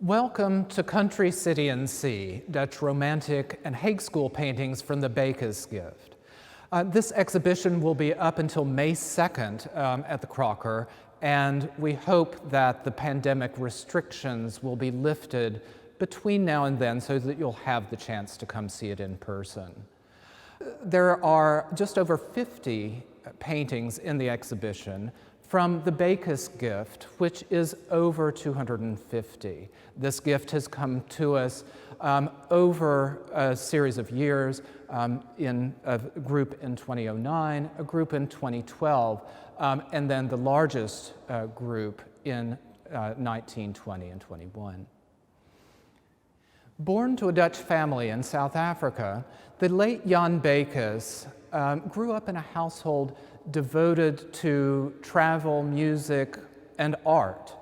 Welcome to Country, City and Sea, Dutch Romantic and Hague School paintings from the Baker's Gift. This exhibition will be up until May 2nd at the Crocker, and we hope that the pandemic restrictions will be lifted between now and then so that you'll have the chance to come see it in person. There are just over 50 paintings in the exhibition from the Baker's Gift, which is over 250. This gift has come to us over a series of years, in a group in 2009, a group in 2012, and then the largest group in 19, 20, and 21. Born to a Dutch family in South Africa, the late Jan Baker's grew up in a household devoted to travel, music, and art.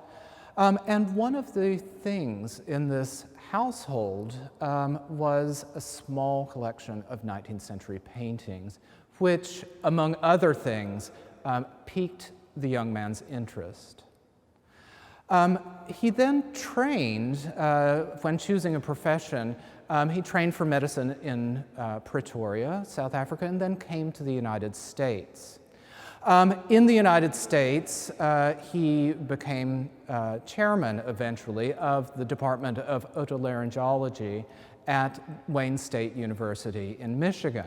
And one of the things in this household was a small collection of 19th century paintings, which, among other things, piqued the young man's interest. He then trained, when choosing a profession, he trained for medicine in Pretoria, South Africa, and then came to the United States. In the United States, he became chairman, eventually, of the Department of Otolaryngology at Wayne State University in Michigan.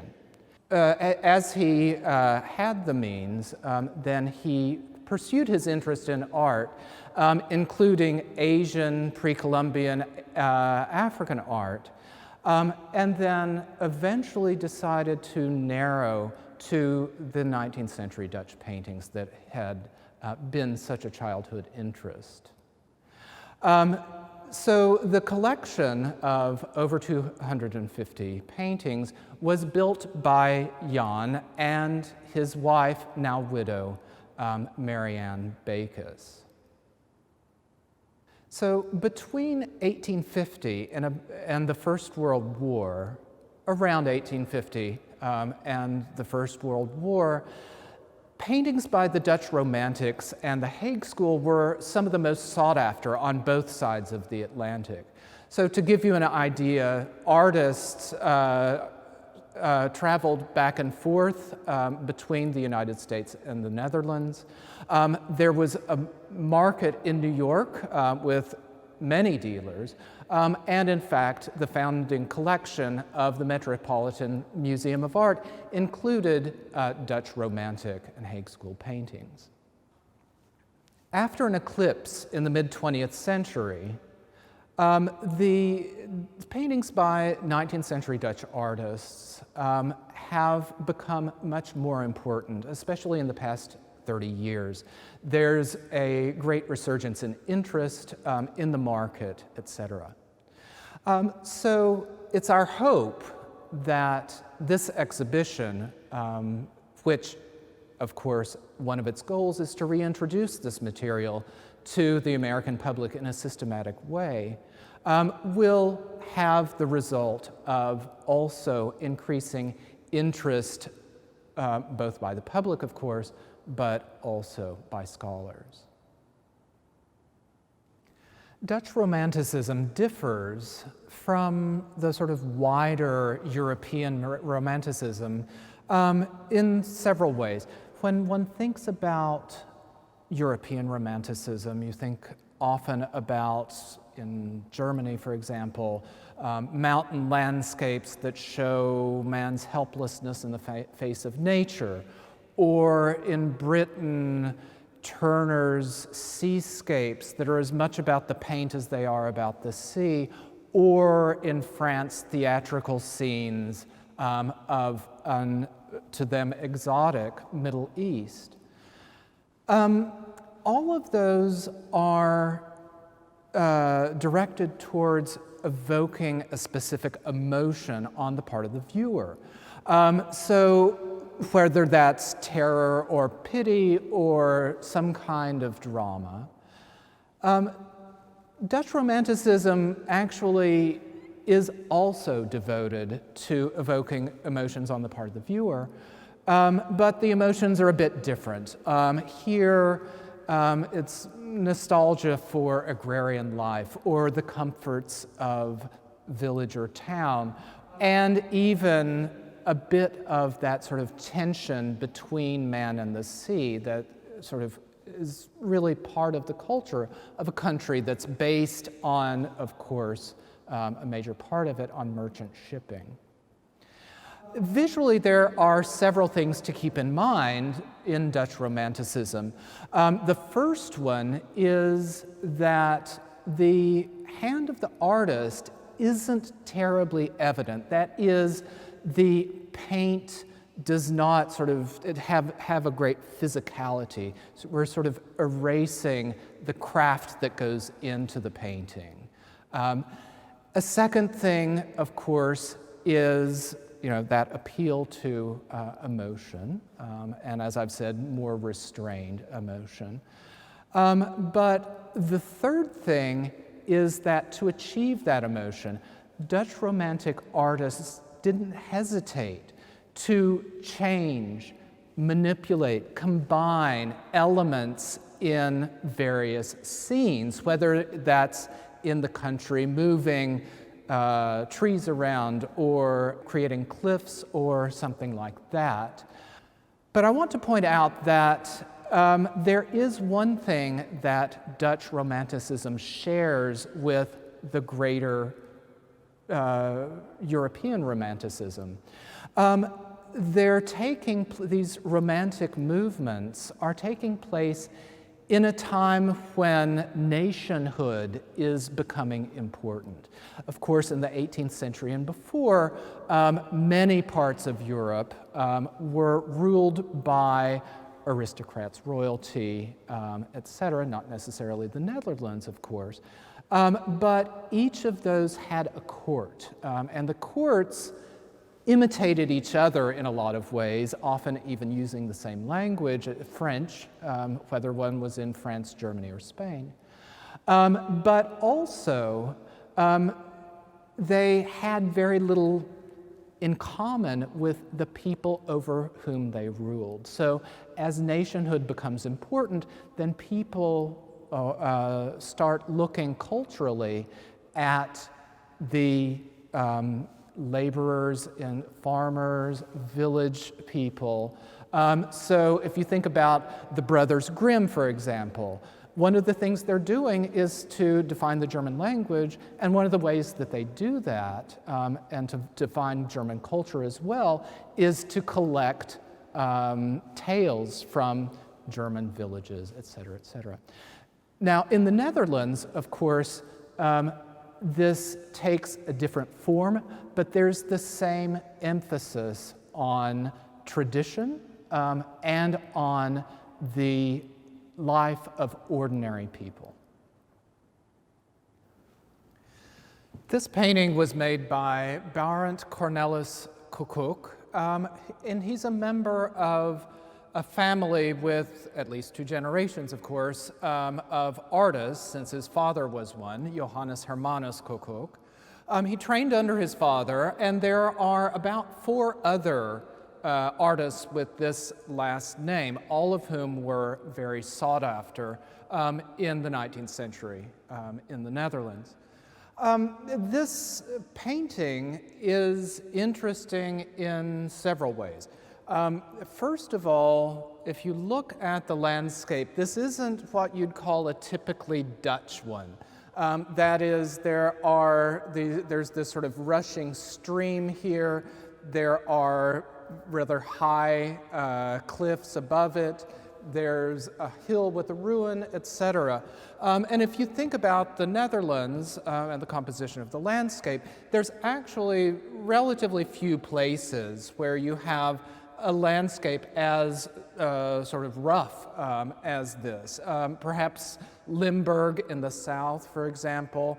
As he had the means, then he pursued his interest in art, including Asian, pre-Columbian, African art, and then eventually decided to narrow to the 19th century Dutch paintings that had been such a childhood interest. So the collection of over 250 paintings was built by Jan and his wife, now widow, Marianne Baker's. So between 1850 and the First World War, around 1850 and the First World War, paintings by the Dutch Romantics and the Hague School were some of the most sought after on both sides of the Atlantic. So to give you an idea, artists traveled back and forth between the United States and the Netherlands. There was a market in New York with many dealers, and in fact, the founding collection of the Metropolitan Museum of Art included Dutch Romantic and Hague School paintings. After an eclipse in the mid-20th century, the paintings by 19th century Dutch artists have become much more important, especially in the past 30 years. There's a great resurgence in interest in the market, etc. So it's our hope that this exhibition, which of course one of its goals is to reintroduce this material to the American public in a systematic way, will have the result of also increasing interest, both by the public, of course, but also by scholars. Dutch Romanticism differs from the sort of wider European Romanticism in several ways. When one thinks about European Romanticism, you think often about, in Germany, for example, mountain landscapes that show man's helplessness in the face of nature, or in Britain, Turner's seascapes that are as much about the paint as they are about the sea, or in France, theatrical scenes of to them exotic Middle East. All of those are directed towards evoking a specific emotion on the part of the viewer. So whether that's terror or pity or some kind of drama. Dutch Romanticism actually is also devoted to evoking emotions on the part of the viewer, but the emotions are a bit different. Here, it's nostalgia for agrarian life or the comforts of village or town, and even a bit of that sort of tension between man and the sea that sort of is really part of the culture of a country that's based on, of course, a major part of it on merchant shipping. Visually, there are several things to keep in mind in Dutch Romanticism. The first one is that the hand of the artist isn't terribly evident. That is, the paint does not sort of have a great physicality. So we're sort of erasing the craft that goes into the painting. A second thing, of course, is that appeal to emotion, and as I've said, more restrained emotion. But the third thing is that to achieve that emotion, Dutch Romantic artists didn't hesitate to change, manipulate, combine elements in various scenes, whether that's in the country, moving trees around or creating cliffs or something like that. But I want to point out that there is one thing that Dutch Romanticism shares with the greater European Romanticism. These romantic movements are taking place in a time when nationhood is becoming important. Of course, in the 18th century and before, many parts of Europe were ruled by aristocrats, royalty, etc., not necessarily the Netherlands, of course. But each of those had a court, and the courts imitated each other in a lot of ways, often even using the same language, French, whether one was in France, Germany, or Spain. But also, they had very little in common with the people over whom they ruled. So as nationhood becomes important, then people start looking culturally at the laborers and farmers, village people. So if you think about the Brothers Grimm, for example, one of the things they're doing is to define the German language, and one of the ways that they do that, and to define German culture as well, is to collect tales from German villages, et cetera, et cetera. Now, in the Netherlands, of course, this takes a different form, but there's the same emphasis on tradition and on the life of ordinary people. This painting was made by Barend Cornelis Koekkoek, and he's a member of a family with at least 2 generations, of course, of artists, since his father was one, Johannes Hermanus Koekkoek. He trained under his father, and there are about 4 other artists with this last name, all of whom were very sought after in the 19th century in the Netherlands. This painting is interesting in several ways. First of all, if you look at the landscape, this isn't what you'd call a typically Dutch one. That is, there's this sort of rushing stream here. There are rather high cliffs above it. There's a hill with a ruin, etc. And if you think about the Netherlands and the composition of the landscape, there's actually relatively few places where you have a landscape as sort of rough as this. Perhaps Limburg in the south, for example,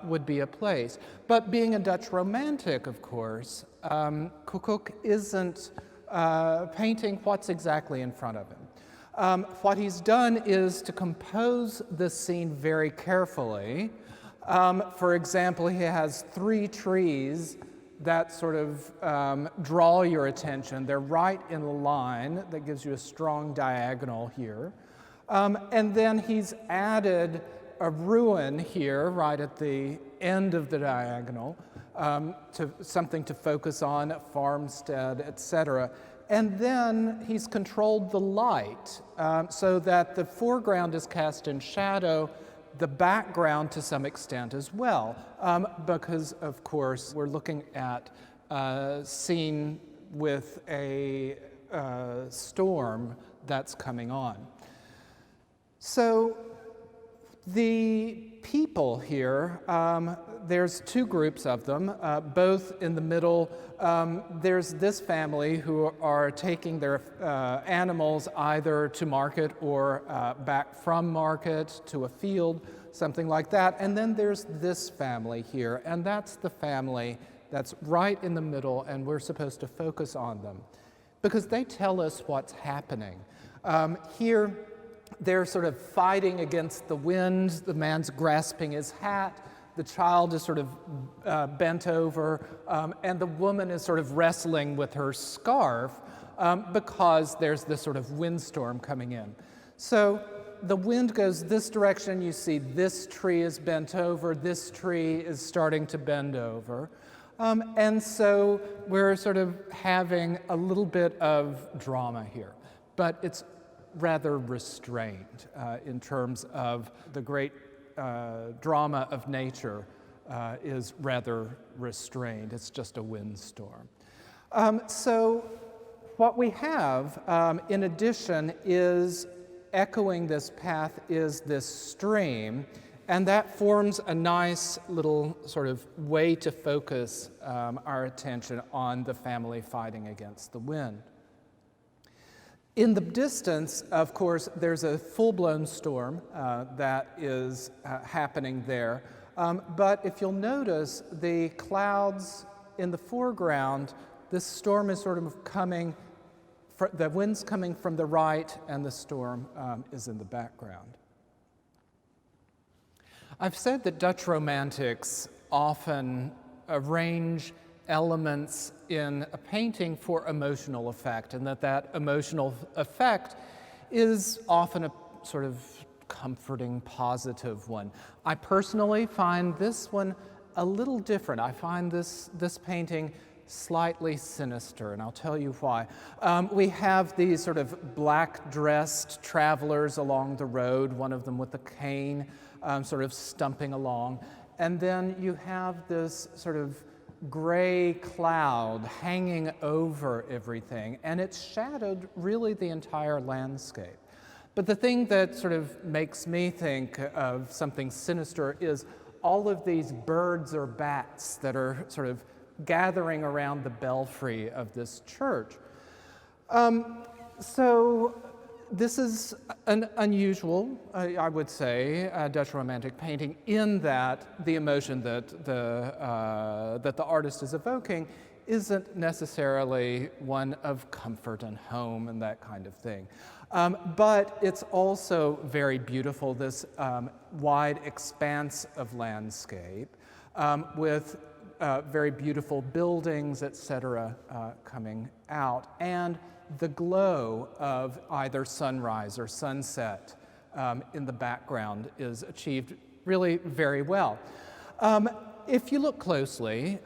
would be a place. But being a Dutch romantic, of course, Koekkoek isn't painting what's exactly in front of him. What he's done is to compose the scene very carefully. For example, he has 3 trees that sort of draw your attention. They're right in a line that gives you a strong diagonal here. And then he's added a ruin here, right at the end of the diagonal, to something to focus on, a farmstead, etc. And then he's controlled the light so that the foreground is cast in shadow, the background to some extent as well, because, of course, we're looking at a scene with a storm that's coming on. So the people here, there's two groups of them, both in the middle. There's this family who are taking their animals either to market or back from market to a field, something like that. And then there's this family here, and that's the family that's right in the middle, and we're supposed to focus on them because they tell us what's happening. Here, they're sort of fighting against the wind. The man's grasping his hat. The child is sort of bent over, and the woman is sort of wrestling with her scarf because there's this sort of windstorm coming in. So the wind goes this direction. You see this tree is bent over. This tree is starting to bend over. And so we're sort of having a little bit of drama here. But it's rather restrained in terms of the great drama of nature is rather restrained. It's just a windstorm. So what we have in addition is echoing this path is this stream, and that forms a nice little sort of way to focus our attention on the family fighting against the wind. In the distance, of course, there's a full-blown storm that is happening there. But if you'll notice, the clouds in the foreground, this storm is sort of coming, the wind's coming from the right, and the storm is in the background. I've said that Dutch romantics often arrange elements in a painting for emotional effect, and that emotional effect is often a sort of comforting, positive one. I personally find this one a little different. I find this painting slightly sinister, and I'll tell you why. We have these sort of black-dressed travelers along the road, one of them with a cane, sort of stumping along, and then you have this sort of gray cloud hanging over everything, and it's shadowed really the entire landscape. But the thing that sort of makes me think of something sinister is all of these birds or bats that are sort of gathering around the belfry of this church. So this is an unusual, I would say, Dutch romantic painting in that the emotion that the artist is evoking isn't necessarily one of comfort and home and that kind of thing. But it's also very beautiful, this wide expanse of landscape with very beautiful buildings, etc., coming out, and the glow of either sunrise or sunset in the background is achieved really very well. If you look closely,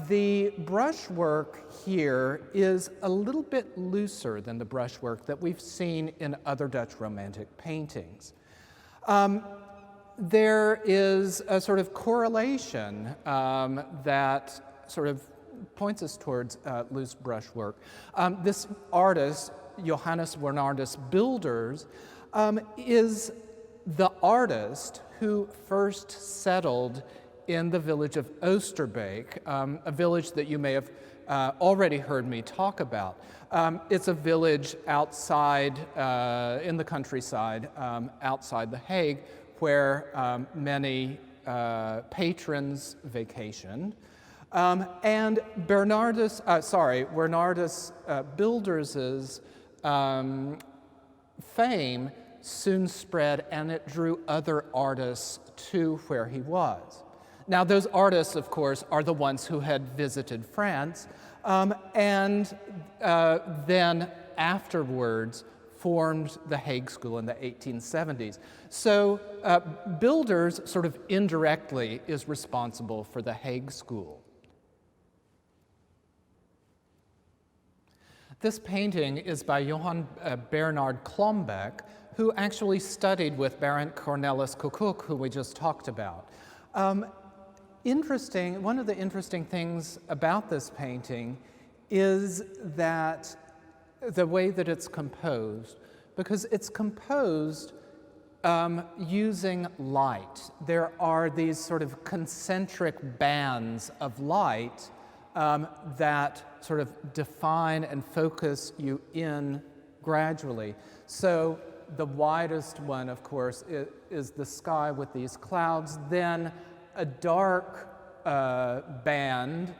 the brushwork here is a little bit looser than the brushwork that we've seen in other Dutch romantic paintings. There is a sort of correlation that sort of points us towards loose brushwork. This artist, Johannes Wernardus Bilders, is the artist who first settled in the village of Oosterbeek, a village that you may have already heard me talk about. It's a village outside, in the countryside, outside the Hague, where many patrons vacationed. And Wernardus Bilders' fame soon spread, and it drew other artists to where he was. Now, those artists, of course, are the ones who had visited France, and then afterwards formed the Hague School in the 1870s. So Bilders sort of indirectly is responsible for the Hague School. This painting is by Johann Bernard Klombeck, who actually studied with Barend, Cornelis, Koekkoek, who we just talked about. One of the interesting things about this painting is that the way that it's composed, because it's composed using light. There are these sort of concentric bands of light that sort of define and focus you in gradually. So the widest one, of course, is the sky with these clouds, then a dark band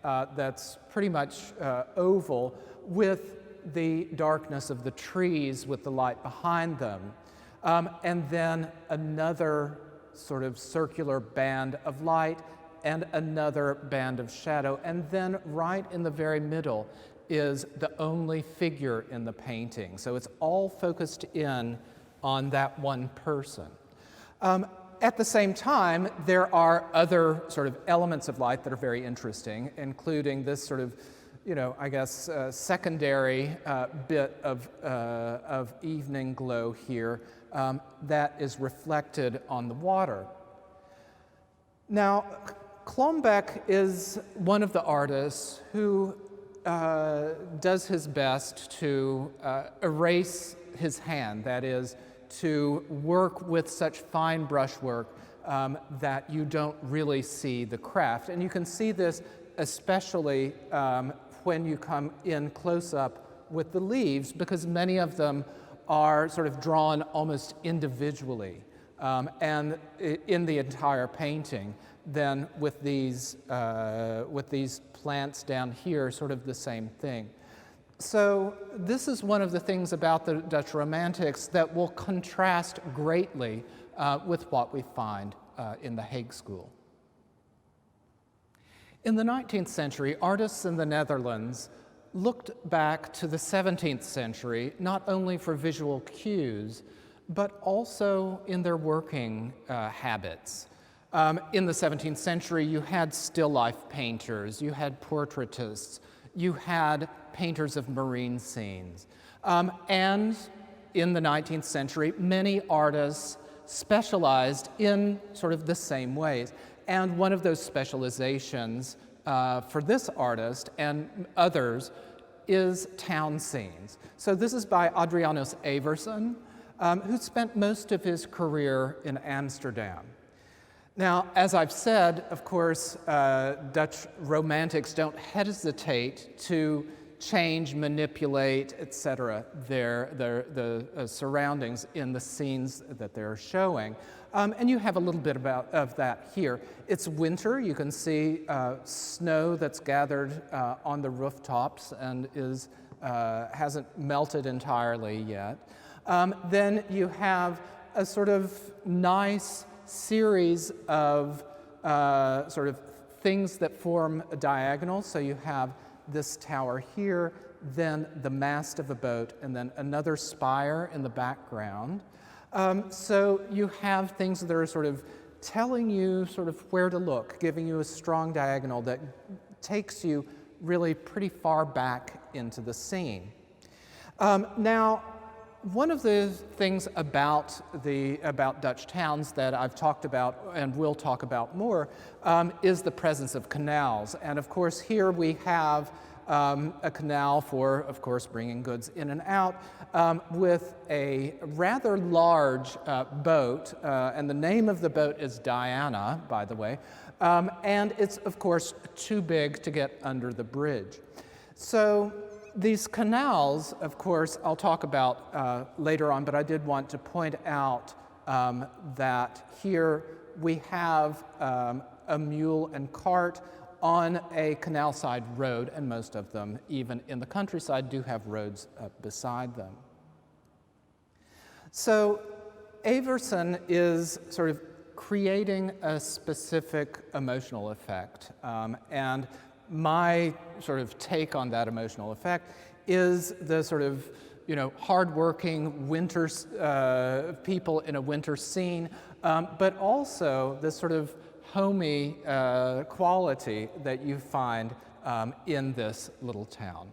that's pretty much oval with the darkness of the trees with the light behind them. And then another sort of circular band of light and another band of shadow. And then right in the very middle is the only figure in the painting. So it's all focused in on that one person. At the same time, there are other sort of elements of light that are very interesting, including this sort of, secondary bit of evening glow here that is reflected on the water. Now, Klombeck is one of the artists who does his best to erase his hand, that is, to work with such fine brushwork that you don't really see the craft. And you can see this especially when you come in close up with the leaves, because many of them are sort of drawn almost individually and in the entire painting. Then with these plants down here, sort of the same thing. So this is one of the things about the Dutch Romantics that will contrast greatly with what we find in the Hague School. In the 19th century, artists in the Netherlands looked back to the 17th century not only for visual cues, but also in their working habits. In the 17th century, you had still life painters, you had portraitists, you had painters of marine scenes. And in the 19th century, many artists specialized in sort of the same ways. And one of those specializations for this artist and others is town scenes. So this is by Adrianus Eversen, who spent most of his career in Amsterdam. Now, as I've said, of course, Dutch Romantics don't hesitate to change, manipulate, etc., the surroundings in the scenes that they're showing. And you have a little bit of that here. It's winter. You can see snow that's gathered on the rooftops and hasn't melted entirely yet. Then you have a sort of nice series of sort of things that form a diagonal. So you have this tower here, then the mast of a boat, and then another spire in the background. So you have things that are sort of telling you sort of where to look, giving you a strong diagonal that takes you really pretty far back into the scene. Now, one of the things about Dutch towns that I've talked about and will talk about more is the presence of canals. And of course, here we have a canal for, of course, bringing goods in and out with a rather large boat. And the name of the boat is Diana, by the way. And it's, of course, too big to get under the bridge. So these canals, of course, I'll talk about later on, but I did want to point out that here we have a mule and cart on a canal side road, and most of them, even in the countryside, do have roads beside them. So Eversen is sort of creating a specific emotional effect, and my sort of take on that emotional effect is the sort of hardworking winter people in a winter scene, but also this sort of homey quality that you find in this little town.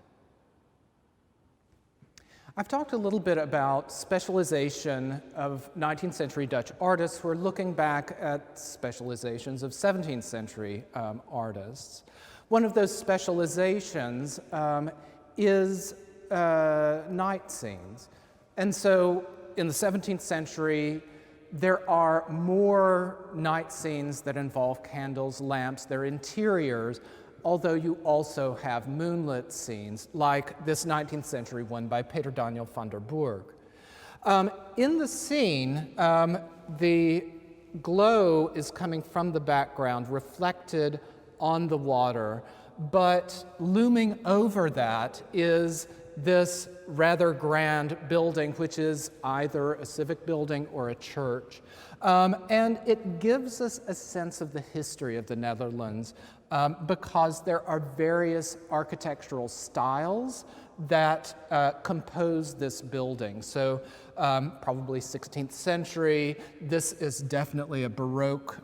I've talked a little bit about specialization of 19th century Dutch artists. We're looking back at specializations of 17th century artists. One of those specializations is night scenes. And so in the 17th century, there are more night scenes that involve candles, lamps, their interiors, although you also have moonlit scenes, like this 19th century one by Peter Daniel van der Burgh. In the scene, the glow is coming from the background, reflected on the water, but looming over that is this rather grand building, which is either a civic building or a church. And it gives us a sense of the history of the Netherlands because there are various architectural styles that compose this building. So probably 16th century, this is definitely a Baroque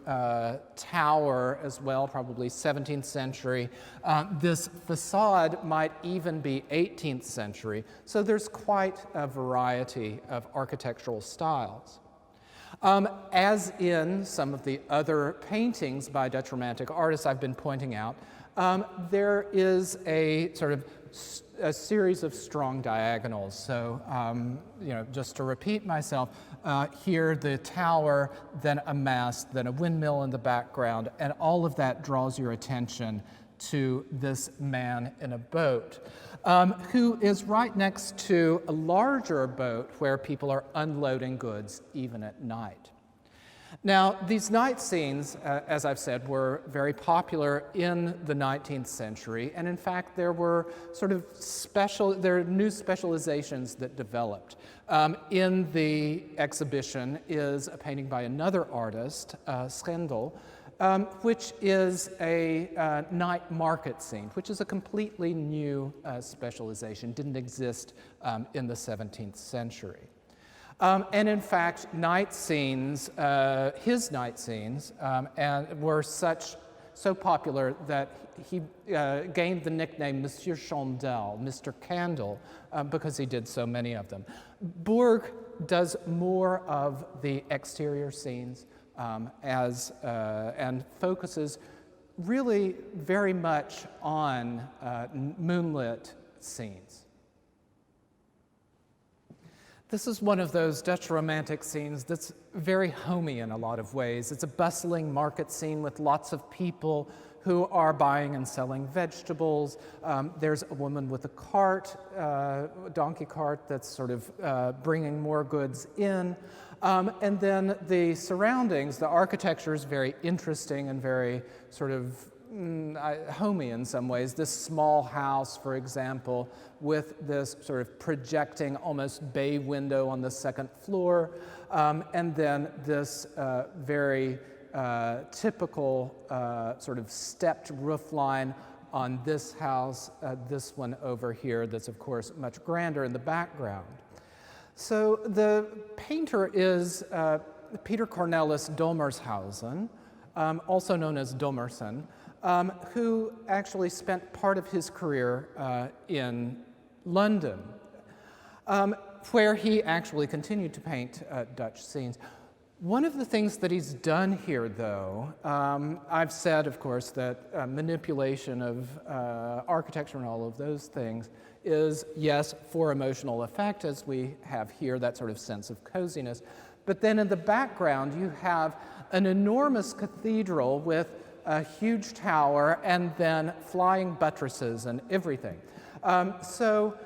tower as well, probably 17th century. This facade might even be 18th century. So there's quite a variety of architectural styles. As in some of the other paintings by Dutch Romantic artists I've been pointing out, there is a sort of a series of strong diagonals. So, just to repeat myself, here the tower, then a mast, then a windmill in the background, and all of that draws your attention to this man in a boat, who is right next to a larger boat where people are unloading goods even at night. Now, these night scenes, as I've said, were very popular in the 19th century, and in fact, there were sort of new specializations that developed. In the exhibition is a painting by another artist, Schelfhout, which is a night market scene, which is a completely new specialization, didn't exist in the 17th century. And in fact, night scenes, his night scenes, were so popular that he gained the nickname Monsieur Chandelle, Mr. Candle, because he did so many of them. Burgh does more of the exterior scenes and focuses really very much on moonlit scenes. This is one of those Dutch Romantic scenes that's very homey in a lot of ways. It's a bustling market scene with lots of people who are buying and selling vegetables. There's a woman with a cart, donkey cart, that's sort of bringing more goods in. And then the surroundings, the architecture is very interesting and very sort of homey in some ways. This small house, for example, with this sort of projecting almost bay window on the second floor, and then this very typical sort of stepped roof line on this house, this one over here that's of course much grander in the background. So the painter is Pieter Cornelis Dommershausen, also known as Dommersen, who actually spent part of his career in London, where he actually continued to paint Dutch scenes. One of the things that he's done here, though, I've said, of course, that manipulation of architecture and all of those things is, yes, for emotional effect, as we have here, that sort of sense of coziness. But then in the background, you have an enormous cathedral with a huge tower and then flying buttresses and everything. So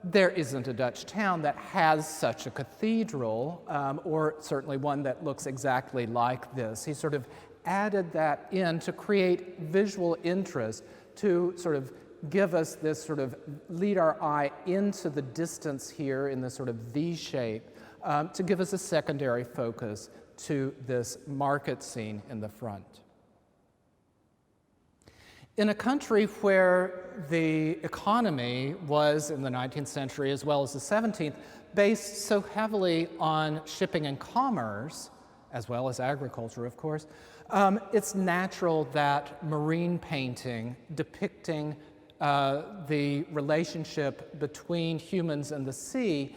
there isn't a Dutch town that has such a cathedral, or certainly one that looks exactly like this. He sort of added that in to create visual interest, to sort of give us this sort of, lead our eye into the distance here in this sort of V shape, to give us a secondary focus to this market scene in the front. In a country where the economy was, in the 19th century as well as the 17th, based so heavily on shipping and commerce, as well as agriculture, of course, it's natural that marine painting depicting the relationship between humans and the sea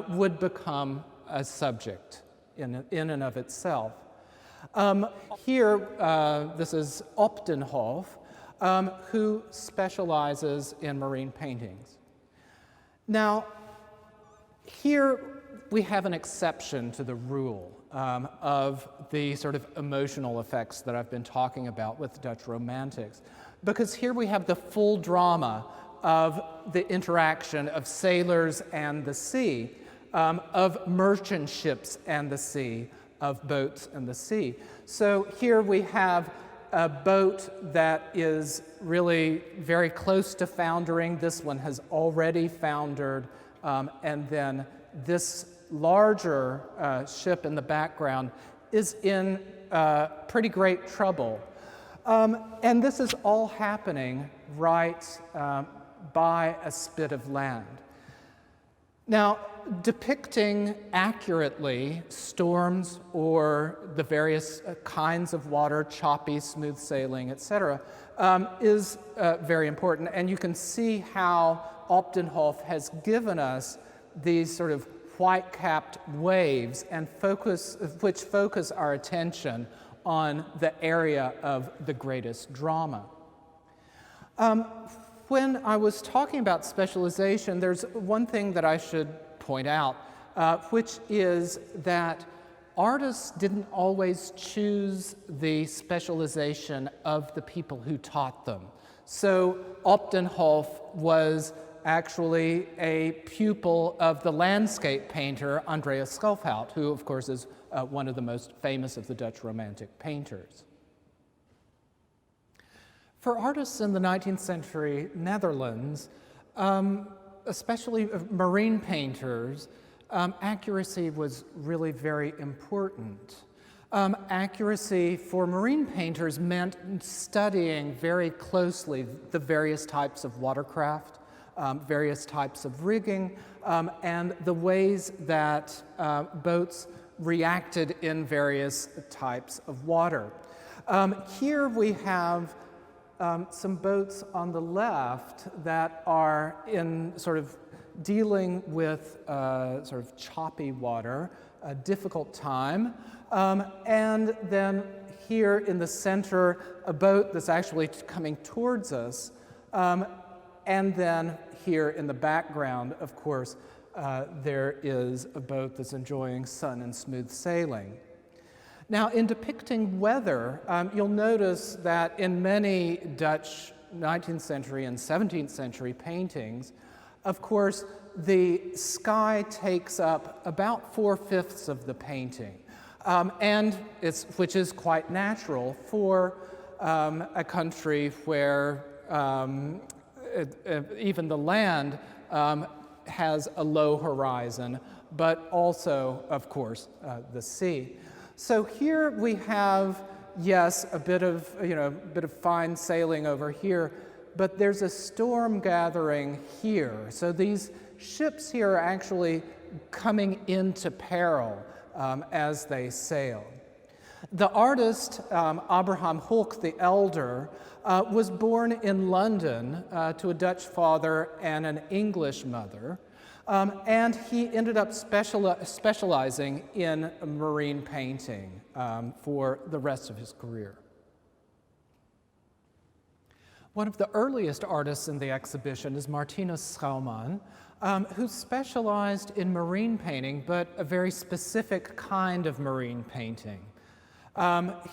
would become a subject in and of itself. Here, this is Opdenhoff, who specializes in marine paintings. Now, here we have an exception to the rule of the sort of emotional effects that I've been talking about with Dutch romantics, because here we have the full drama of the interaction of sailors and the sea, of merchant ships and the sea, of boats and the sea. So here we have a boat that is really very close to foundering. This one has already foundered, and then this larger ship in the background is in pretty great trouble. And this is all happening right by a spit of land. Now, depicting accurately storms or the various kinds of water, choppy, smooth sailing, etc., is very important. And you can see how Opdenhoff has given us these sort of white-capped waves and which focus our attention on the area of the greatest drama. When I was talking about specialization, there's one thing that I should point out, which is that artists didn't always choose the specialization of the people who taught them. So Opdenhoff was actually a pupil of the landscape painter Andreas Schelfhout, who of course is one of the most famous of the Dutch Romantic painters. For artists in the 19th century Netherlands, especially marine painters, accuracy was really very important. Accuracy for marine painters meant studying very closely the various types of watercraft, various types of rigging, and the ways that boats reacted in various types of water. Here we have some boats on the left that are in sort of dealing with sort of choppy water, a difficult time, and then here in the center, a boat that's actually coming towards us, and then here in the background, of course, there is a boat that's enjoying sun and smooth sailing. Now, in depicting weather, you'll notice that in many Dutch 19th century and 17th century paintings, of course, the sky takes up about 4/5 of the painting, which is quite natural for a country where even the land has a low horizon, but also, of course, the sea. So here we have, yes, a bit of fine sailing over here, but there's a storm gathering here. So these ships here are actually coming into peril as they sail. The artist, Abraham Dirckx the Elder, was born in London to a Dutch father and an English mother. And he ended up specializing in marine painting for the rest of his career. One of the earliest artists in the exhibition is Martinus, who specialized in marine painting, but a very specific kind of marine painting.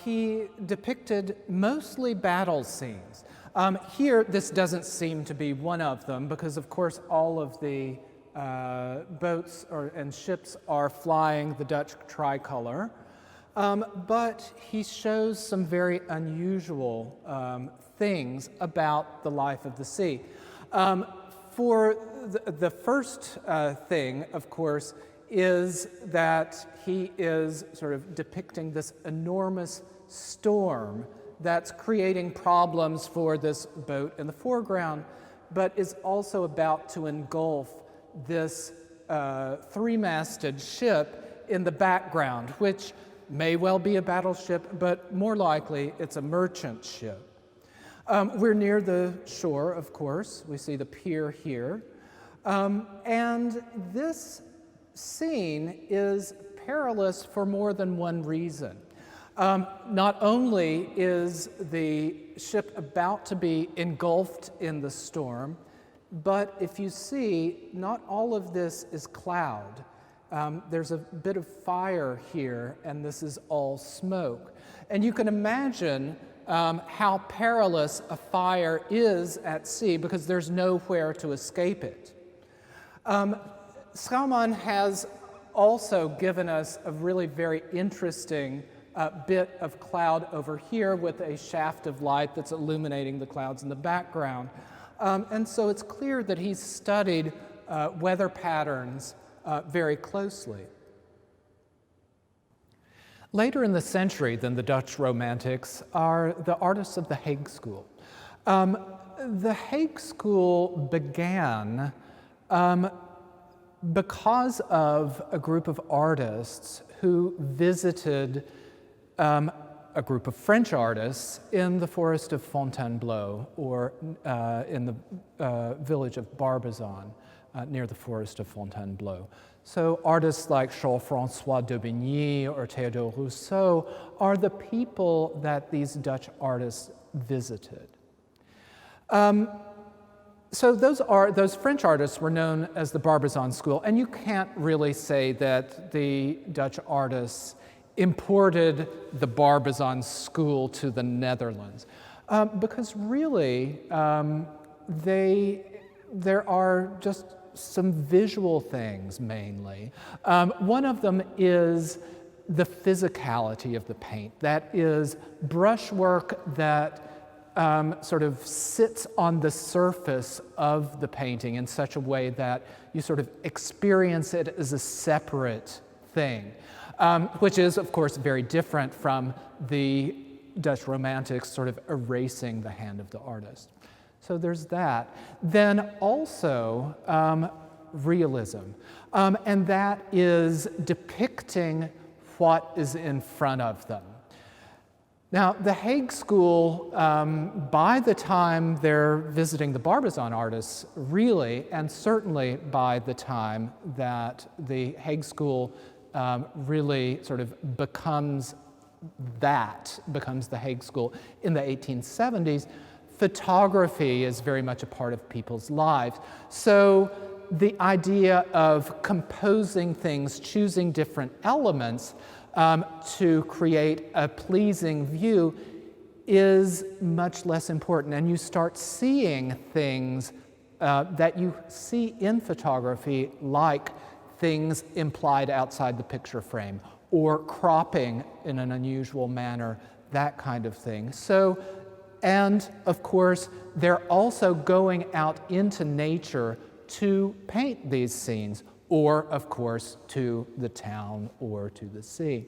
He depicted mostly battle scenes. Here, this doesn't seem to be one of them because, of course, all of the boats and ships are flying the Dutch tricolor, but he shows some very unusual things about the life of the sea. For the first thing, of course, is that he is sort of depicting this enormous storm that's creating problems for this boat in the foreground, but is also about to engulf this three-masted ship in the background, which may well be a battleship, but more likely it's a merchant ship. We're near the shore, of course. We see the pier here. And this scene is perilous for more than one reason. Not only is the ship about to be engulfed in the storm, but if you see, not all of this is cloud. There's a bit of fire here, and this is all smoke. And you can imagine how perilous a fire is at sea because there's nowhere to escape it. Schouwman has also given us a really very interesting bit of cloud over here with a shaft of light that's illuminating the clouds in the background. And so it's clear that he's studied weather patterns very closely. Later in the century than the Dutch Romantics are the artists of the Hague School. The Hague School began because of a group of artists who visited a group of French artists in the forest of Fontainebleau, or in the village of Barbizon, near the forest of Fontainebleau. So artists like Charles-François d'Aubigny or Théodore Rousseau are the people that these Dutch artists visited. So those French artists were known as the Barbizon School, and you can't really say that the Dutch artists imported the Barbizon School to the Netherlands, because really there are just some visual things mainly. One of them is the physicality of the paint. That is brushwork that sort of sits on the surface of the painting in such a way that you sort of experience it as a separate thing, which is, of course, very different from the Dutch Romantics sort of erasing the hand of the artist. So there's that. Then also realism, and that is depicting what is in front of them. Now, the Hague School, by the time they're visiting the Barbizon artists, really, and certainly by the time that the Hague School really sort of becomes the Hague School in the 1870s, photography is very much a part of people's lives. So the idea of composing things, choosing different elements to create a pleasing view is much less important. And you start seeing things that you see in photography, like things implied outside the picture frame, or cropping in an unusual manner, that kind of thing. So, and of course, they're also going out into nature to paint these scenes, or of course, to the town or to the sea.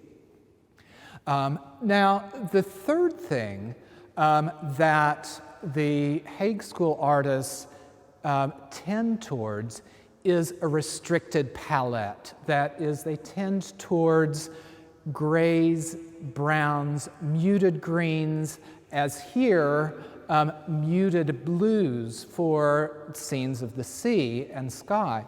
Now, the third thing that the Hague School artists tend towards is a restricted palette. That is, they tend towards grays, browns, muted greens, as here, muted blues for scenes of the sea and sky.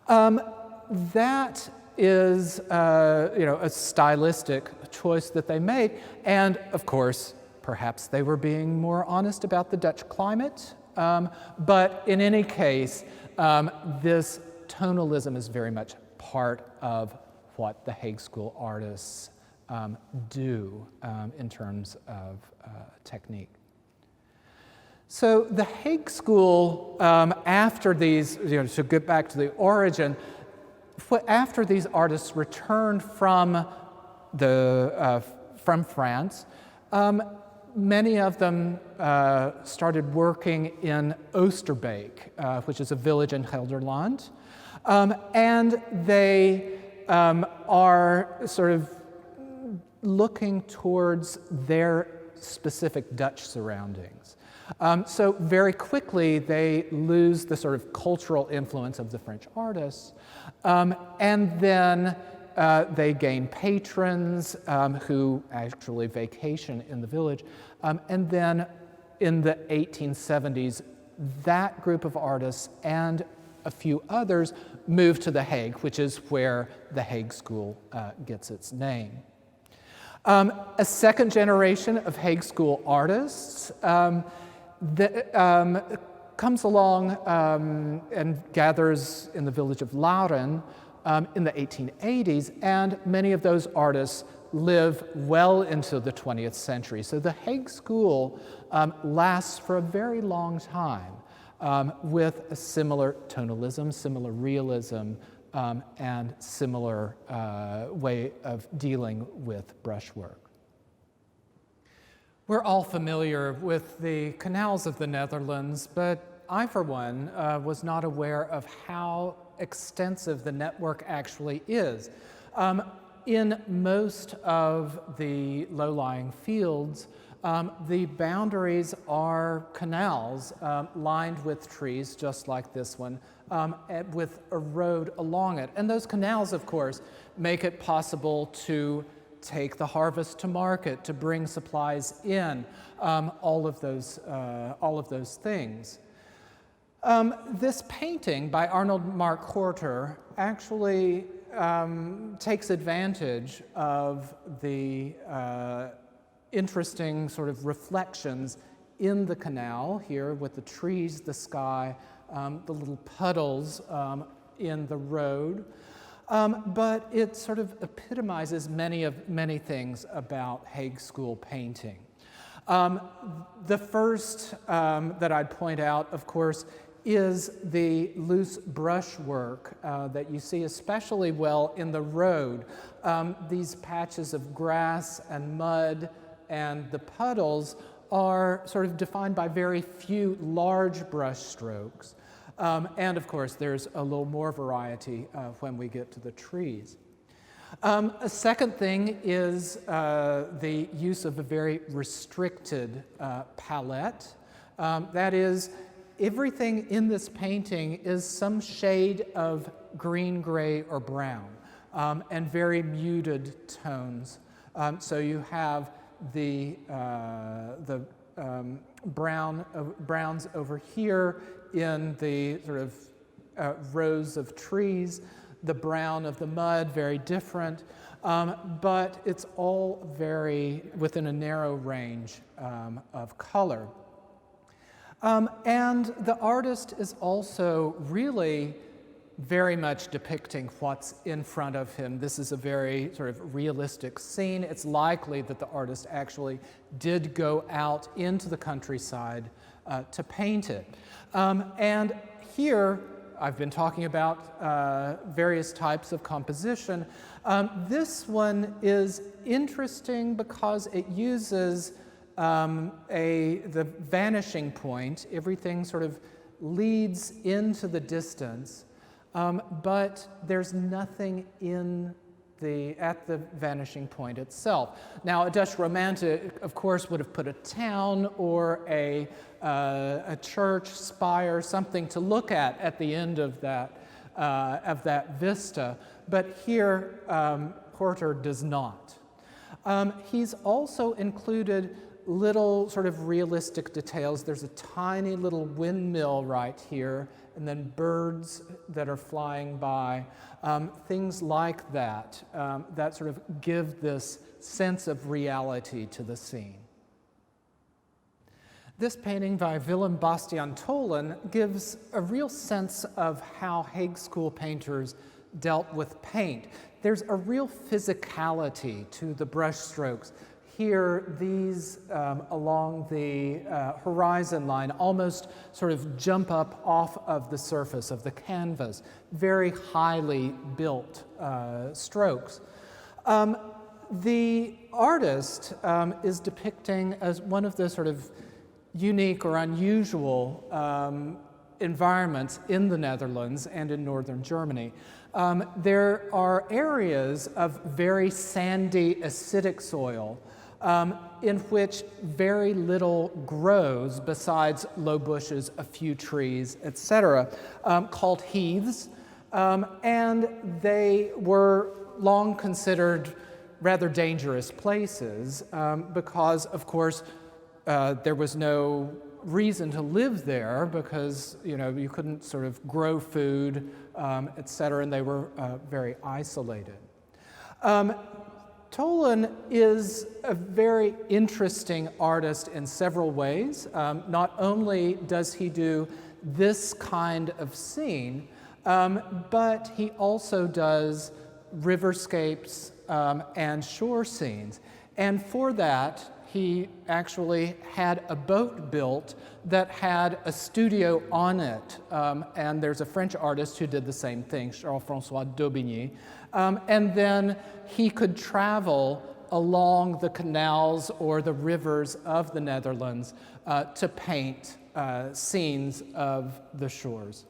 That is, a stylistic choice that they made, and of course, perhaps they were being more honest about the Dutch climate, but in any case, this tonalism is very much part of what the Hague School artists do in terms of technique. So the Hague School, after these, to get back to the origin, after these artists returned from France, many of them started working in Oosterbeek, which is a village in Gelderland, and they are sort of looking towards their specific Dutch surroundings. So very quickly they lose the sort of cultural influence of the French artists, and then they gain patrons who actually vacation in the village, and then in the 1870s, that group of artists and a few others move to The Hague, which is where the Hague School gets its name. A second generation of Hague School artists comes along and gathers in the village of Laren in the 1880s, and many of those artists live well into the 20th century. So the Hague School lasts for a very long time with a similar tonalism, similar realism, and similar way of dealing with brushwork. We're all familiar with the canals of the Netherlands, but I, for one, was not aware of how extensive the network actually is. In most of the low-lying fields, the boundaries are canals lined with trees, just like this one, with a road along it. And those canals, of course, make it possible to take the harvest to market, to bring supplies in, all of those things. This painting by Arnold Mark Horter actually takes advantage of the interesting sort of reflections in the canal here with the trees, the sky, the little puddles in the road. But it sort of epitomizes many things about Hague School painting. The first that I'd point out, of course, is the loose brushwork that you see especially well in the road. These patches of grass and mud and the puddles are sort of defined by very few large brush strokes. And of course, there's a little more variety when we get to the trees. A second thing is the use of a very restricted palette. That is, everything in this painting is some shade of green, gray, or brown, and very muted tones. So you have the browns over here in the sort of rows of trees, the brown of the mud, very different, but it's all very within a narrow range of color. And the artist is also really very much depicting what's in front of him. This is a very sort of realistic scene. It's likely that the artist actually did go out into the countryside to paint it. And here, I've been talking about various types of composition. This one is interesting because it uses the vanishing point. Everything sort of leads into the distance, but there's nothing at the vanishing point itself. Now, a Dutch romantic, of course, would have put a town or a church spire, something to look at the end of that vista. But here, Horter does not. He's also included little sort of realistic details. There's a tiny little windmill right here, and then birds that are flying by, things like that, that sort of give this sense of reality to the scene. This painting by Willem Bastiaan Tolen gives a real sense of how Hague School painters dealt with paint. There's a real physicality to the brush strokes. Here, these along the horizon line almost sort of jump up off of the surface of the canvas, very highly built strokes. The artist is depicting as one of the sort of unique or unusual environments in the Netherlands and in northern Germany. There are areas of very sandy, acidic soil in which very little grows besides low bushes, a few trees, etc., called heaths, and they were long considered rather dangerous places because, of course, there was no reason to live there because, you couldn't sort of grow food, etc., and they were very isolated. Tolan is a very interesting artist in several ways. Not only does he do this kind of scene, but he also does riverscapes and shore scenes. And for that, he actually had a boat built that had a studio on it. And there's a French artist who did the same thing, Charles-François d'Aubigny. And then he could travel along the canals or the rivers of the Netherlands to paint scenes of the shores.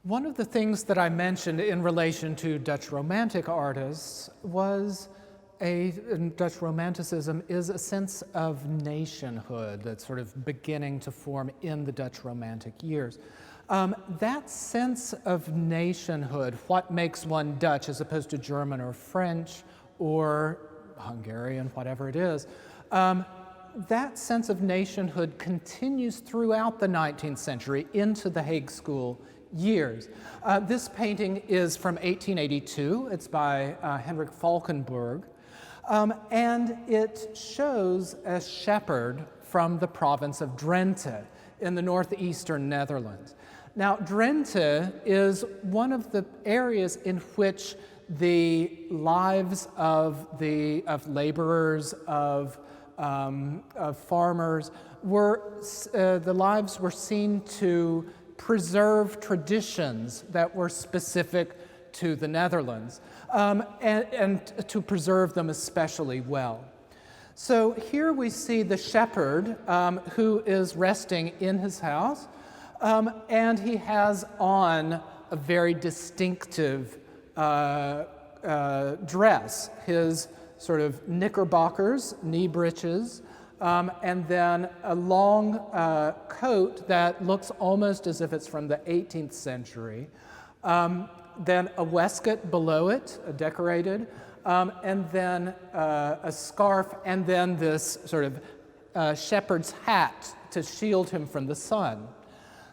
One of the things that I mentioned in relation to Dutch Romantic artists was Dutch Romanticism is a sense of nationhood that's sort of beginning to form in the Dutch Romantic years. That sense of nationhood, what makes one Dutch as opposed to German or French or Hungarian, whatever it is, that sense of nationhood continues throughout the 19th century into the Hague School years. This painting is from 1882. It's by Hendrik Valkenburg. And it shows a shepherd from the province of Drenthe in the northeastern Netherlands. Now, Drenthe is one of the areas in which the lives of laborers, of farmers, the lives were seen to preserve traditions that were specific to the Netherlands, and to preserve them especially well. So here we see the shepherd who is resting in his house, and he has on a very distinctive dress, his sort of knickerbockers, knee breeches, and then a long coat that looks almost as if it's from the 18th century. Then a waistcoat below it, decorated, and then a scarf, and then this sort of shepherd's hat to shield him from the sun.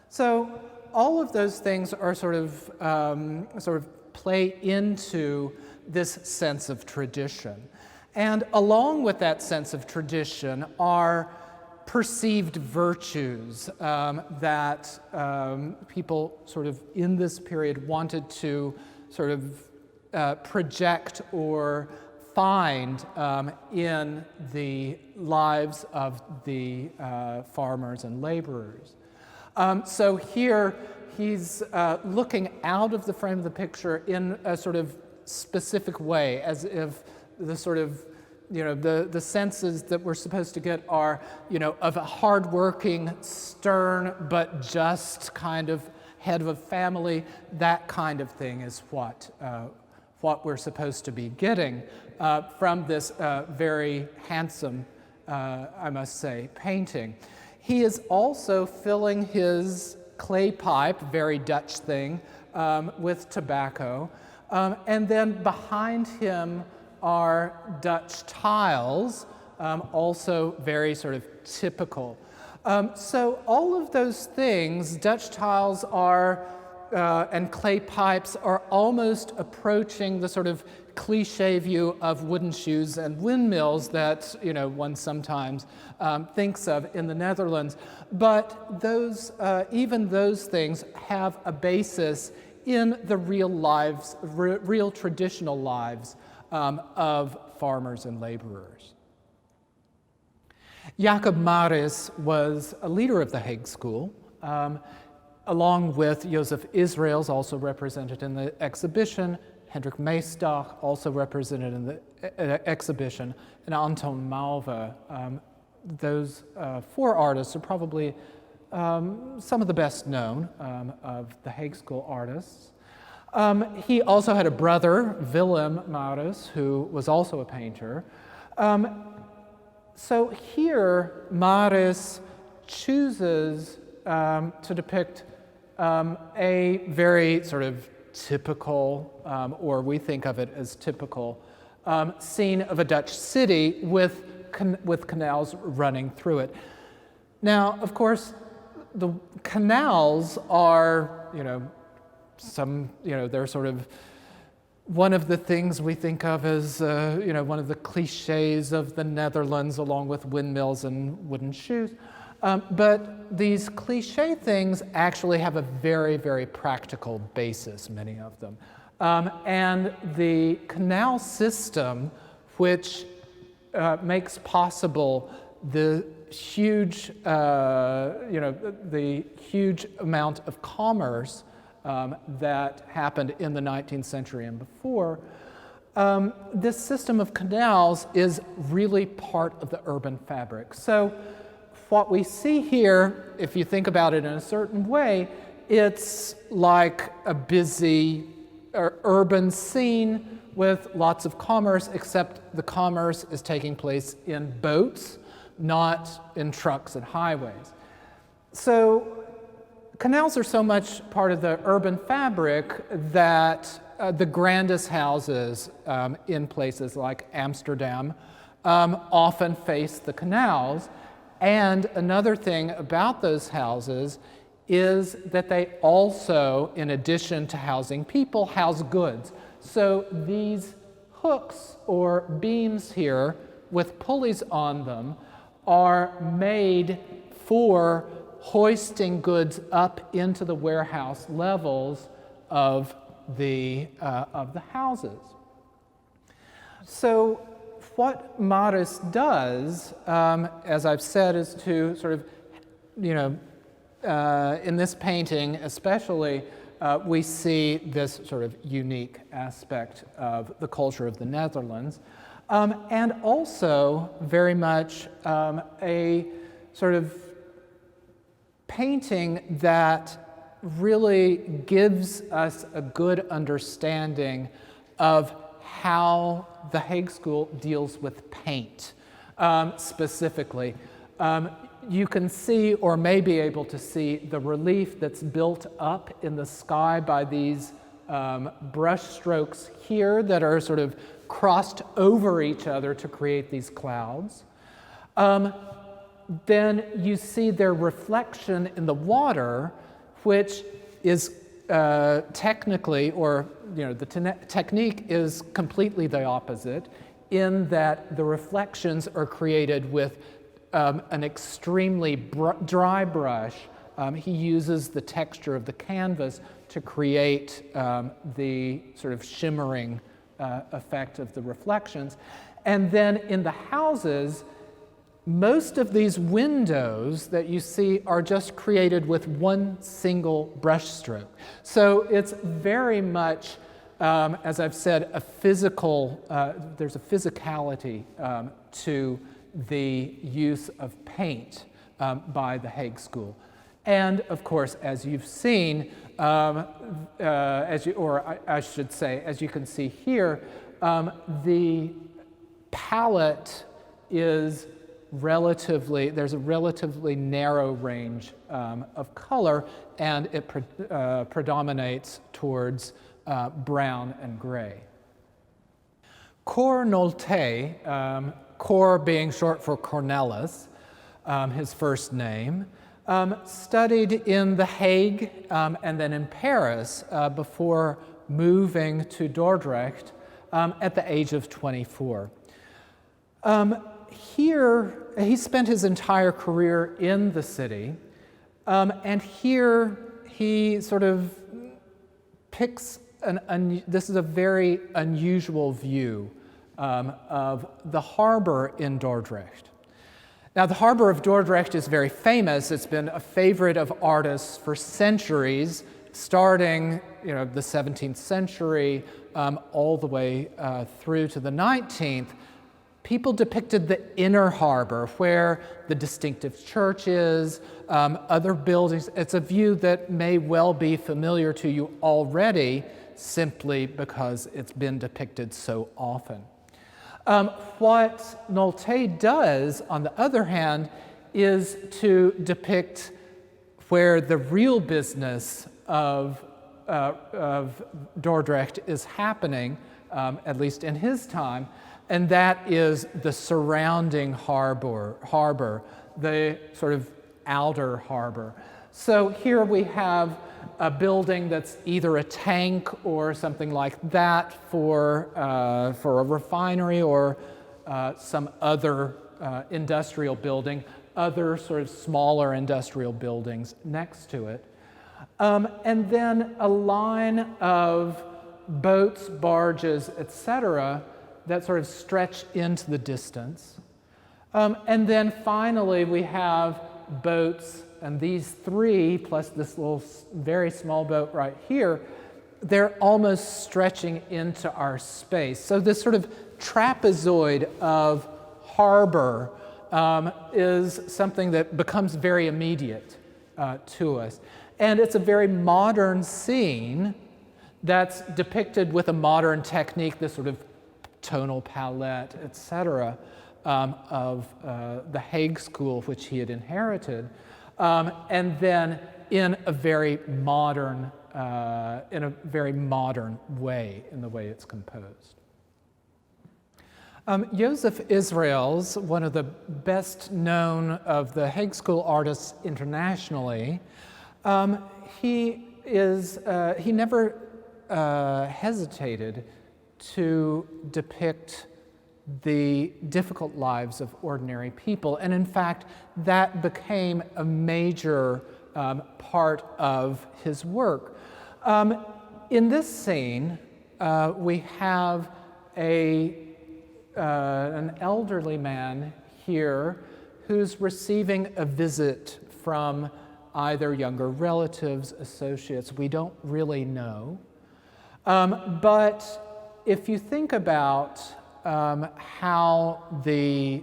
So all of those things are sort of play into this sense of tradition. And along with that sense of tradition are perceived virtues that people sort of in this period wanted to sort of project or find in the lives of the farmers and laborers. So here he's looking out of the frame of the picture in a sort of specific way, as if the sort of the senses that we're supposed to get are, of a hardworking, stern, but just kind of head of a family. That kind of thing is what we're supposed to be getting from this very handsome, I must say, painting. He is also filling his clay pipe, very Dutch thing, with tobacco. And then behind him are Dutch tiles, also very sort of typical. So all of those things, Dutch tiles are, and clay pipes are almost approaching the sort of cliche view of wooden shoes and windmills that one sometimes thinks of in the Netherlands. But those, even those things have a basis in the real lives, real traditional lives of farmers and laborers. Jacob Maris was a leader of the Hague School, along with Joseph Israels, also represented in the exhibition, Hendrik Meestach, also represented in the exhibition, and Anton Malve. Those four artists are probably some of the best known of the Hague School artists. He also had a brother, Willem Maurits, who was also a painter. So here, Maurits chooses to depict a very sort of typical, or we think of it as typical, scene of a Dutch city with canals running through it. Now, of course, the canals are, they're sort of one of the things we think of as, one of the cliches of the Netherlands, along with windmills and wooden shoes. But these cliche things actually have a very, very practical basis, many of them. And the canal system, which makes possible the huge, the huge amount of commerce that happened in the 19th century and before, this system of canals is really part of the urban fabric. So what we see here, if you think about it in a certain way, it's like a busy urban scene with lots of commerce, except the commerce is taking place in boats, not in trucks and highways. So canals are so much part of the urban fabric that the grandest houses in places like Amsterdam often face the canals. And another thing about those houses is that they also, in addition to housing people, house goods. So these hooks or beams here with pulleys on them are made for hoisting goods up into the warehouse levels of the houses. So what Maurits does, as I've said, is to sort of, in this painting especially, we see this sort of unique aspect of the culture of the Netherlands, and also very much a sort of painting that really gives us a good understanding of how the Hague School deals with paint specifically. You can see, or may be able to see, the relief that's built up in the sky by these brush strokes here that are sort of crossed over each other to create these clouds. Then you see their reflection in the water, which is technically, or the technique is completely the opposite, in that the reflections are created with an extremely dry brush. He uses the texture of the canvas to create the sort of shimmering effect of the reflections. And then in the houses, most of these windows that you see are just created with one single brush stroke. So it's very much, as I've said, a physical, there's a physicality to the use of paint by the Hague School. And of course, as you've seen, as you can see here, the palette is there's a relatively narrow range of color, and it predominates towards brown and gray. Cornelis, Cor being short for Cornelis, his first name, studied in The Hague and then in Paris before moving to Dordrecht at the age of 24. Here, he spent his entire career in the city, and here he sort of picks this is a very unusual view of the harbor in Dordrecht. Now, the harbor of Dordrecht is very famous. It's been a favorite of artists for centuries, starting the 17th century all the way through to the 19th. People depicted the inner harbor, where the distinctive church is, other buildings. It's a view that may well be familiar to you already, simply because it's been depicted so often. What Nolte does, on the other hand, is to depict where the real business of Dordrecht is happening, at least in his time, and that is the surrounding harbor, the sort of outer harbor. So here we have a building that's either a tank or something like that for a refinery or some other industrial building, other sort of smaller industrial buildings next to it. And then a line of boats, barges, etc., that sort of stretch into the distance. And then finally we have boats, and these three, plus this little very small boat right here, they're almost stretching into our space. So this sort of trapezoid of harbor is something that becomes very immediate to us. And it's a very modern scene that's depicted with a modern technique, this sort of tonal palette, etc., of the Hague school, which he had inherited, and then in a very modern way, in the way it's composed. Joseph Israels, one of the best known of the Hague school artists internationally, he never hesitated to depict the difficult lives of ordinary people. And in fact, that became a major part of his work. In this scene, we have an elderly man here who's receiving a visit from either younger relatives, associates, we don't really know. But if you think about how the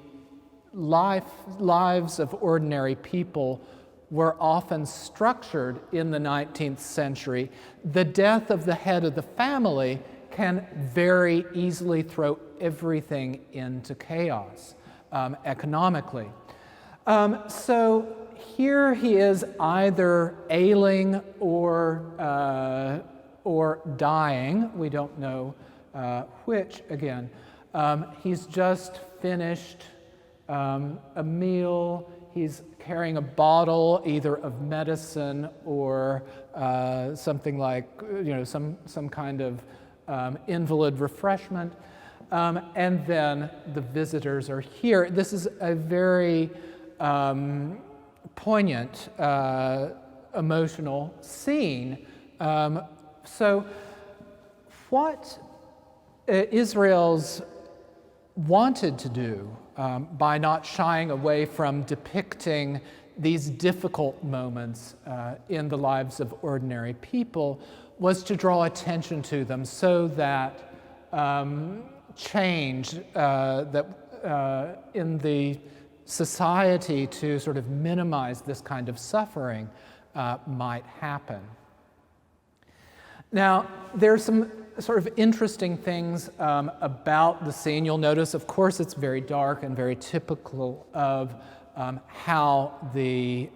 lives of ordinary people were often structured in the 19th century, the death of the head of the family can very easily throw everything into chaos economically. So here he is either ailing or dying. We don't know which, again. He's just finished a meal. He's carrying a bottle either of medicine or something like, some kind of invalid refreshment. And then the visitors are here. This is a very poignant, emotional scene. So what Israel's wanted to do by not shying away from depicting these difficult moments in the lives of ordinary people was to draw attention to them so that change in the society to sort of minimize this kind of suffering might happen. Now, there's some sort of interesting things about the scene. You'll notice, of course, it's very dark and very typical of how the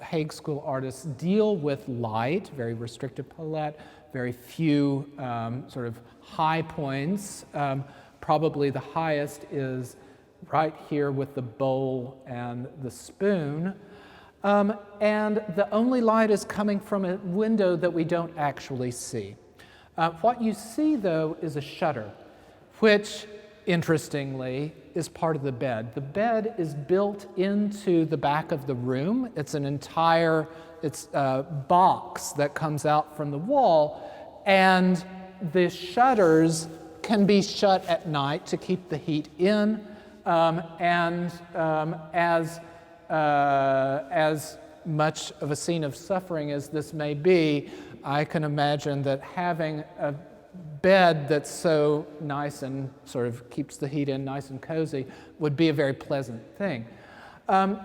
Hague school artists deal with light, very restricted palette, very few sort of high points. Probably the highest is right here with the bowl and the spoon. And the only light is coming from a window that we don't actually see. What you see, though, is a shutter, which, interestingly, is part of the bed. The bed is built into the back of the room. It's an entire box that comes out from the wall, and the shutters can be shut at night to keep the heat in, as much of a scene of suffering as this may be, I can imagine that having a bed that's so nice and sort of keeps the heat in nice and cozy would be a very pleasant thing.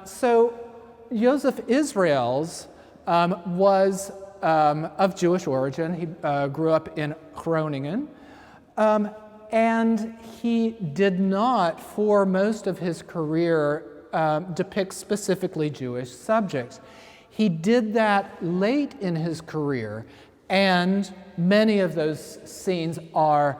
So Joseph Israels was of Jewish origin. He grew up in Groningen. And he did not, for most of his career, depict specifically Jewish subjects. He did that late in his career, and many of those scenes are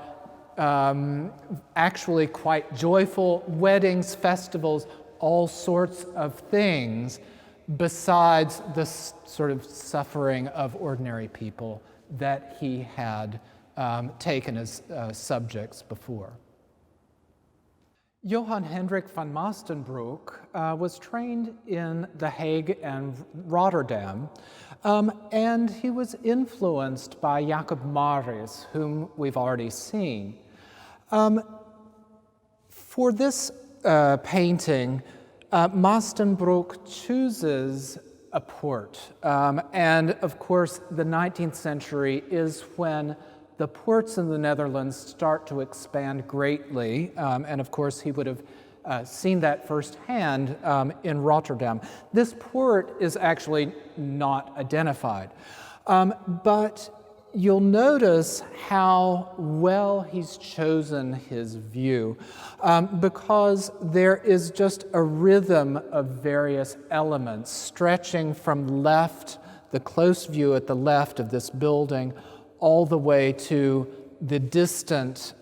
actually quite joyful: weddings, festivals, all sorts of things, besides the sort of suffering of ordinary people that he had taken as subjects before. Johann Hendrik van Mastenbroek was trained in The Hague and Rotterdam, and he was influenced by Jacob Maris, whom we've already seen. For this painting, Mastenbroek chooses a port, and of course the 19th century is when the ports in the Netherlands start to expand greatly, and of course he would have seen that firsthand in Rotterdam. This port is actually not identified, but you'll notice how well he's chosen his view, because there is just a rhythm of various elements stretching from left, the close view at the left of this building, all the way to the distant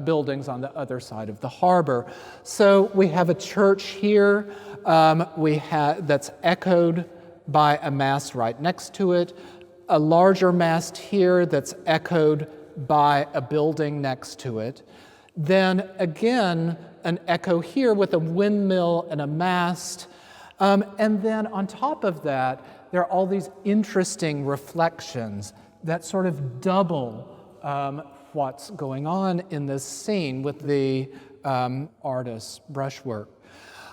buildings on the other side of the harbor. So we have a church here that's echoed by a mast right next to it, a larger mast here that's echoed by a building next to it. Then again, an echo here with a windmill and a mast. And then on top of that, there are all these interesting reflections that sort of double what's going on in this scene with the artist's brushwork.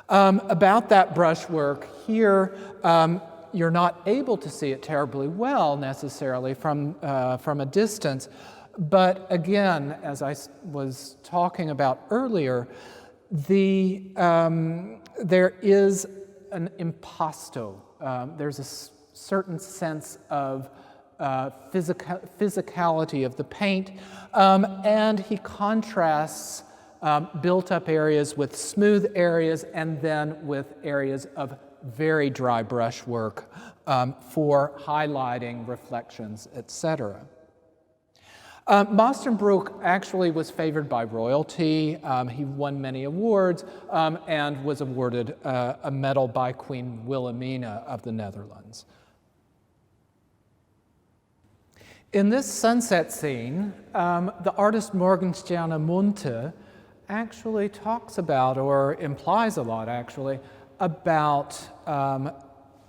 About that brushwork here, you're not able to see it terribly well necessarily from a distance, but again, as I was talking about earlier, there is an impasto. There's a certain sense of physicality of the paint, and he contrasts built-up areas with smooth areas, and then with areas of very dry brushwork for highlighting reflections, etc. Mastenbroek actually was favored by royalty. He won many awards and was awarded a medal by Queen Wilhelmina of the Netherlands. In this sunset scene, the artist Morgensterne Munte actually talks about, or implies a lot actually, about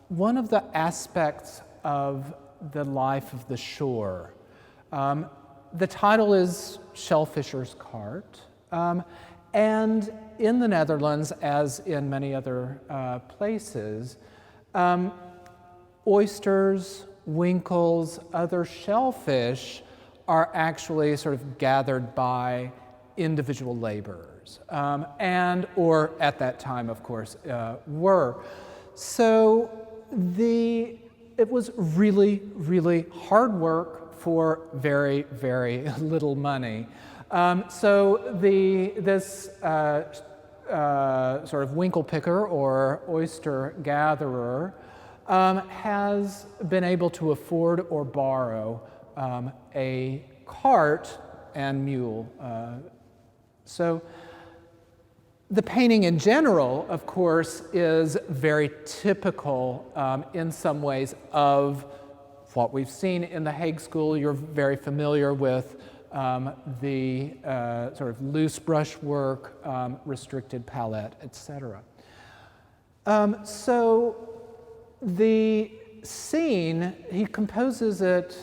one of the aspects of the life of the shore. The title is Shellfisher's Cart, and in the Netherlands, as in many other places, oysters, winkles, other shellfish are actually sort of gathered by individual laborers, and or at that time, of course, were. So it was really, really hard work for very, very little money. So this sort of winkle picker or oyster gatherer has been able to afford or borrow a cart and mule. So the painting in general, of course, is very typical in some ways of what we've seen in the Hague School. You're very familiar with the sort of loose brushwork, restricted palette, etc. So the scene, he composes it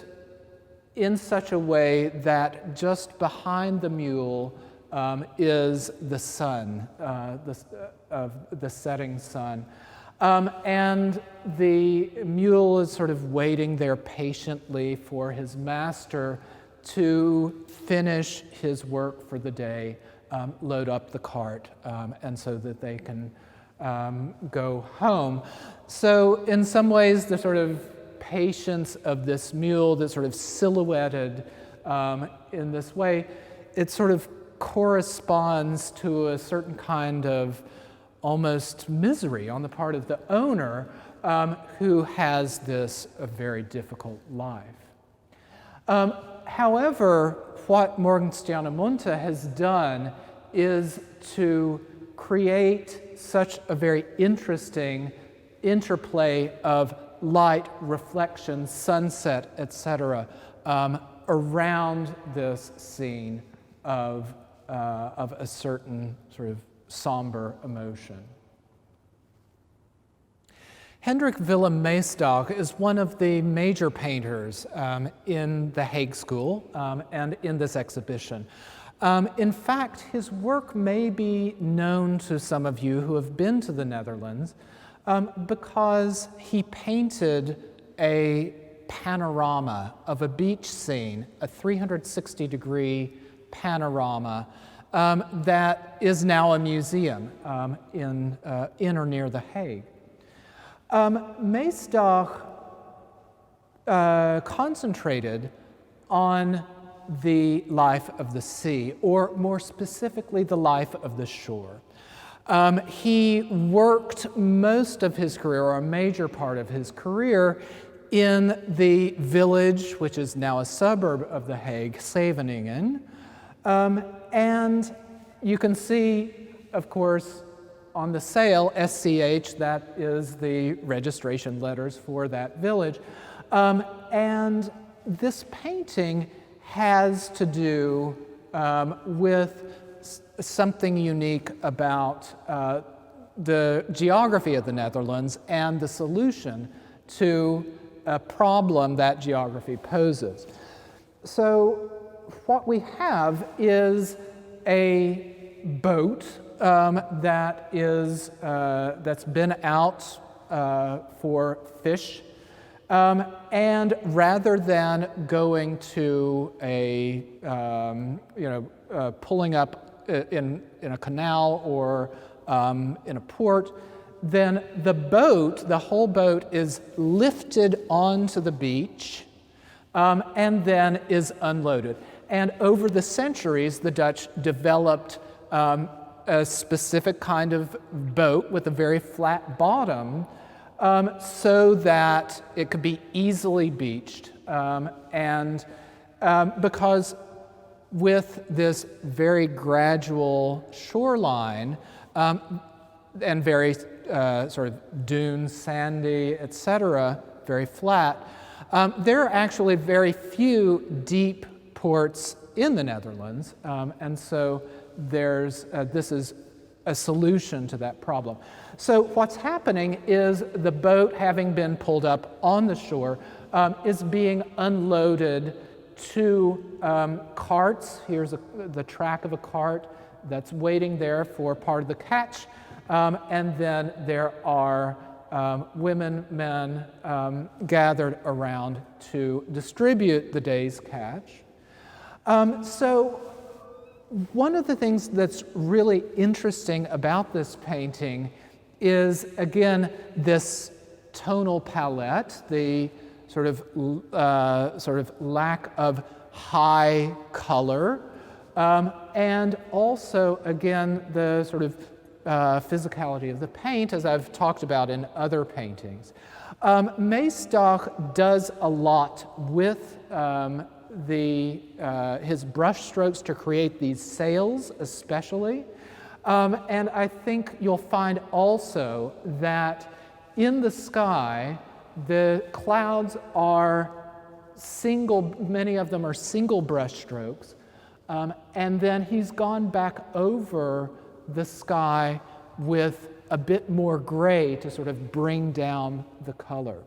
in such a way that just behind the mule is the sun, the setting sun. And the mule is sort of waiting there patiently for his master to finish his work for the day, load up the cart, and so that they can go home. So in some ways, the sort of patience of this mule that's sort of silhouetted in this way, it sort of corresponds to a certain kind of almost misery on the part of the owner who has this very difficult life. However, what Morgenstern Munter has done is to create such a very interesting interplay of light, reflection, sunset, etc., around this scene of a certain sort of somber emotion. Hendrik Willem Meesdag is one of the major painters in the Hague School and in this exhibition. In fact, his work may be known to some of you who have been to the Netherlands because he painted a panorama of a beach scene, a 360-degree panorama that is now a museum in or near The Hague. Meesdag concentrated on the life of the sea, or more specifically, the life of the shore. He worked most of his career, or a major part of his career, in the village, which is now a suburb of The Hague, Scheveningen. And you can see, of course, on the sail, SCH, that is the registration letters for that village. And this painting has to do with something unique about the geography of the Netherlands and the solution to a problem that geography poses. So what we have is a boat that's been out for fish, and rather than going to a pulling up in a canal or in a port, then the whole boat is lifted onto the beach and then is unloaded. And over the centuries, the Dutch developed a specific kind of boat with a very flat bottom so that it could be easily beached. Because with this very gradual shoreline and very sort of dunes, sandy, etc., very flat, there are actually very few deep ports in the Netherlands, and so this is a solution to that problem. So what's happening is the boat, having been pulled up on the shore, is being unloaded to carts. Here's the track of a cart that's waiting there for part of the catch, and then there are women, men gathered around to distribute the day's catch. So one of the things that's really interesting about this painting is, again, this tonal palette, the sort of lack of high color, and also, again, the sort of physicality of the paint, as I've talked about in other paintings. Meesdag does a lot with his brush strokes to create these sails, especially. And I think you'll find also that in the sky, the clouds are many of them are single brush strokes, and then he's gone back over the sky with a bit more gray to sort of bring down the color.